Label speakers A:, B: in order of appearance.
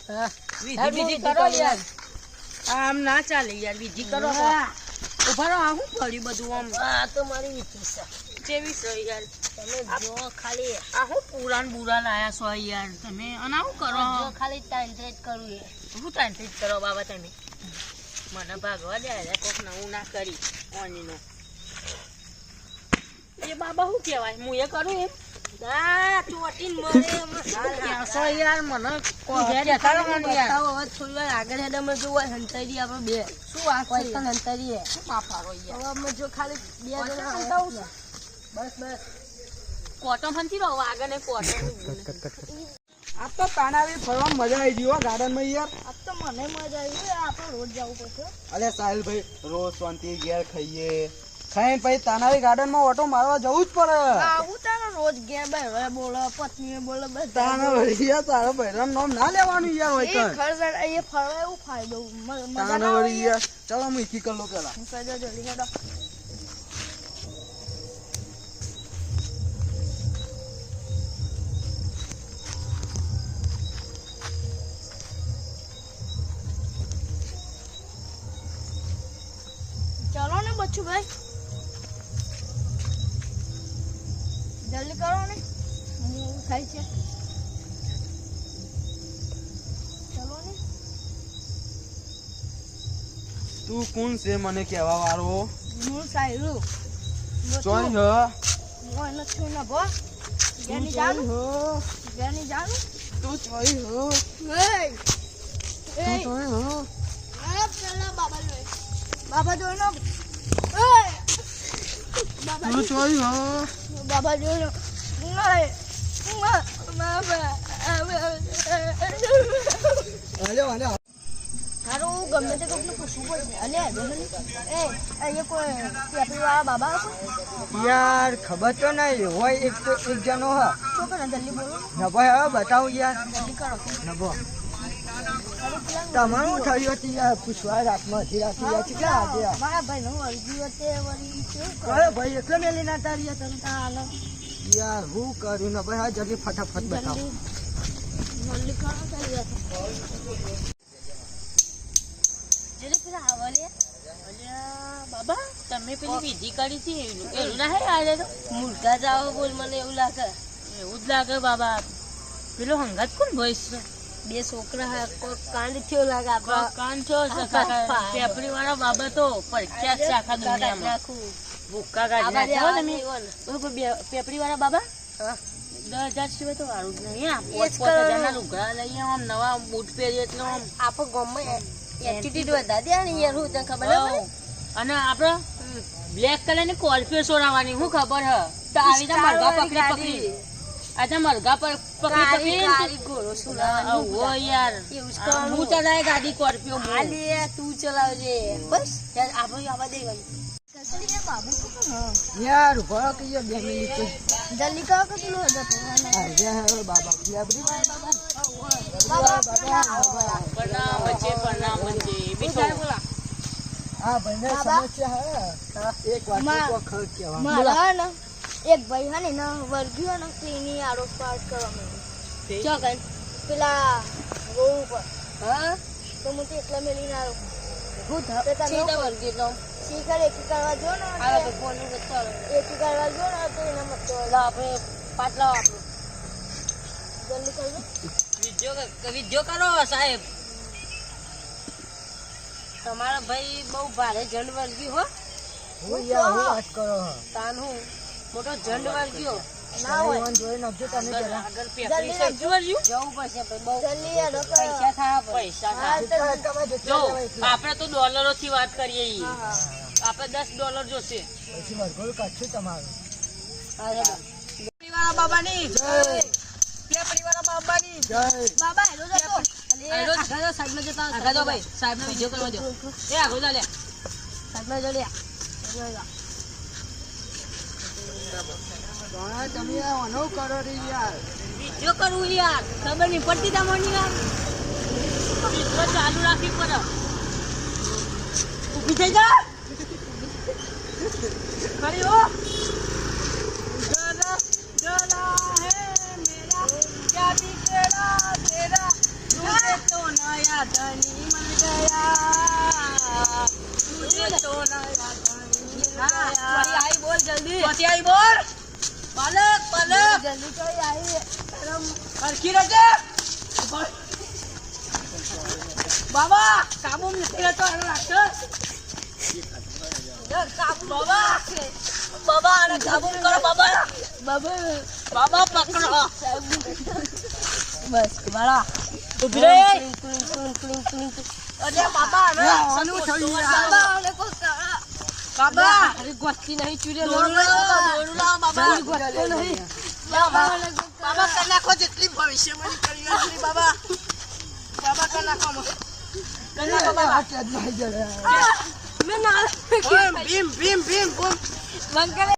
A: વિધિ કરો યાર, આમ ના ચાલે યાર, વિધિ કરો. ઉભા રહો, આ શું પડ્યું બધું આમ?
B: આ તો મારી વિધિ છે.
A: કેવી છે યાર?
B: તમે જો ખાલી
A: આ શું પુરાણ બુરા લાયા છો યાર તમે? અને આવું કરો
B: જો ખાલી ટાઈમ કરવું એ.
A: શું ટાઈમ કરો બાબા તમે? મને ભાગવા દે, કોક નવું ના કરી ઓનીનો. એ બાબા શું કહેવાય? હું એ કરું એમ?
B: ના ચોટીન મળે
A: ક્યાંસો યાર મને
B: થોડી વાર આગળ હેડ અમે જો હંતાઈ આપણે બે
A: શું વાત
B: કોઈ તો હંતાઈ
A: શું માફારો યાર?
B: હવે અમે જો ખાલી બે જણા
A: હંતાવું છે.
B: બસ બસ
A: કોટો ફંતી રહો આગળ ને કોટો.
C: આ તો તાનાવી ફરવા મજા આવી ગઈ હો ગાર્ડન માં યાર.
B: આ તો મને મજા આવી આપણે રોજ જવું પડશે.
C: અરે સાહિલભાઈ રોજ શાંતિ ઘેર ખાઈએ, ખાઈને પછી તાનાવી ગાર્ડન માં ઓટો મારવા જવું જ પડે.
B: આવું તારે રોજ ઘેર બેઠા બોલો પત્ની બોલો બસ
C: તાનાવળી યાર તારા બૈરાનું નામ ના લેવાનું યાર હોય કઈ.
B: એ ફરવા એવું ફાયદો મજા ના
C: તાનાવળી યાર ચાલો હું ઈકી કર લો પેલા.
B: જલ્દી હેડો. ચલો ને બચ્ચું ભાઈ જલ્દી કરો ને એવું થાય છે. ચલો ને
C: તું કોણ છે મને કહેવા વાળો?
B: હું સાયરું
C: ચોઈ હ
B: હું નથી ના ભો
C: તું
B: ગેની
C: ચોઈ
B: જાનું
C: હ
B: ગેની જાનું
C: તું ચોઈ હ
B: એ
C: તું ચોઈ હ
B: આ પેલા બાબા જોઈ બાબા જોઈ નો બાબા
C: તું ચોઈ હ
B: બાબા જોઈ નો
C: હાલ્યો હાલ્યો.
B: તારું ગમે તે કોકને પૂછવું પડશે. અલે એ અહીંયા કોઈ પેપરી વાળા બાબા હશે?
C: યાર ખબર તો નહીં હોય એક જણો હ
B: શું કરે જલ્દી બોલો
C: નભો હવે બતાવું યાર.
B: જલ્દી કરો.
C: નભો તમારું થયું હતું યાર પૂછવા રાતમાં હતી રાત યાર કેટલા આજે
B: મારા ભાઈ નો અરજી વચ્ચે વળી શું કરે?
C: અરે ભાઈ એટલે મેલી ના તારી
B: તમે તાનો
C: યાર હું કરું ને ભાઈ જલ્દી ફટાફટ બતાવો.
B: જલ્દી કરો ચાલી જશે. જલ્દી પેલા આવલે
A: અલ્યા બાબા તમે પેલી વિધિ કરી હતી એવું ના હે આજે તો?
B: મુર્ગા જાવ બોલ મને એવું લાગે.
A: એવું જ લાગે બાબા. પેલો હંગાત કોણ ભોઈસ છે?
B: બે છોકરા કોઈ કાંડ થયો લાગે આપડા
A: કાન થયો છે કાકા. પેપરી વાળા બાબા તો પ્રખ્યાત છે આખા દુનિયામાં.
B: નાખું
A: ભૂક્કા કાઢી નાખ્યા હો તમે.
B: આવા
A: બરોબર પેપરી વાળા બાબા
B: હા
A: 10,000 સિવાય તો વાળું જ નહીં. આ
B: એ જ
A: 5,000 ના લુગડા લઈએ આમ નવા બૂટ પહેરીએ એટલે આમ
B: આપો ગમે એટીટ્યુડ વધા દે ને યાર હું તને ખબર ના પડે?
A: અને આપડે બ્લેક કલર ની કોલ્ફી સોરાવાની હું ખબર હ તો આવી રીતે મરઘા પકડી પકડી આજા મરઘા પર પકડી
B: કાળી ઘોડો સુલાવાની
A: ઓ યાર
B: એવું જ કરવાનું.
A: હું ચલાય ગાડી સ્કોર્પિયો
B: હાલે તું ચલાવજે બસ યાર આપણે આવા દેવાની કસડી બાબુ હા
C: યાર ભરો કે યાર 2 મિનિટ
B: જલ્દી કરો કે તું હજો તો
C: આજે હવે બાબા પેપરી
A: પ્રણામ વચ્ચે બીજું
C: હા ભાઈને સમસ્યા હે એક વાત તો ખર કેવા
B: મારા ને એક ભાઈ હે ને વર્ગ્યો ને તેની આરોપ પાડ કરવા માંગે ચો કઈ પેલા રોડ ઉપર હા તો હું તે એકલા મેલીને આવ્યો હું ધપે તને વર્ગ્યો શીખર એક કરવા જો ને આ તો ફોન નું બતાવ એક કરવા જો ને તો એને મત લા આપણે પાટલા આપણો જલ્દી કરજો
A: વિડિયો કરો સાહેબ. તમારા ભાઈ બહુ ભારે જંડ વર્ગ્યું હો.
C: હું યાર હું વાત કરો
A: તાન હું મોટો જંડ વર્ગ્યો
B: ના હોય
C: જોઈ નાખજો તમે પેલા
A: આગળ પેપરી સજ્જુ વર્ગ્યું
B: જવું પડશે ભાઈ બહુ જલ્દી યાર
A: પૈસા ખાવા પૈસા ખાવા. જો આપણે તો ડોલરો થી વાત કરીએ ઈ. આપણે $10 જોશે.
C: પછી મરઘોડ કાઢશું તમારું.
A: વાળા બાબાની જય. પેપરી વાળા બાબાની
C: જય
B: બાબા હેલો જતો
A: આગળ સાઈડમાં જતા આગળ જો ભાઈ સાહેબનો વિડિયો કરવા દો. એ આગળ જા લે
B: સાઈડમાં જલ્દી
C: તમે આનો કરો રે યાર.
A: વિડિયો કરવું યાર ખબર નહીં પડતી તમને યાર. વિડિયો ચાલુ રાખી પર ઊભી થઈ જા ખરી હો. જલા જલા હે મેરા क्या दिखेगा तेरा
B: राधानी मन गया मुझे तो ना राधानी आई बोल जल्दी आई बोल पलक पलक जल्दी तो आई हरकी रखे बाबा काबू में नहीं रहता है राक्षस काबू बाबा बाबा आने काबू करो बाबा बाबा बाबा पकड़ो बस बड़ा तो बिरे अरे बाबा ना सनु छोड़ी बाबा आने को बाबा अरे गोस्ती नहीं चुरे लोला बाबा गोस्ती नहीं बाबा बाबा कन्या को जितनी भविष्य में करी बाबा बाबा कन्या को कन्या को बाबा मैं ना भीम भीम भीम भीम मंगल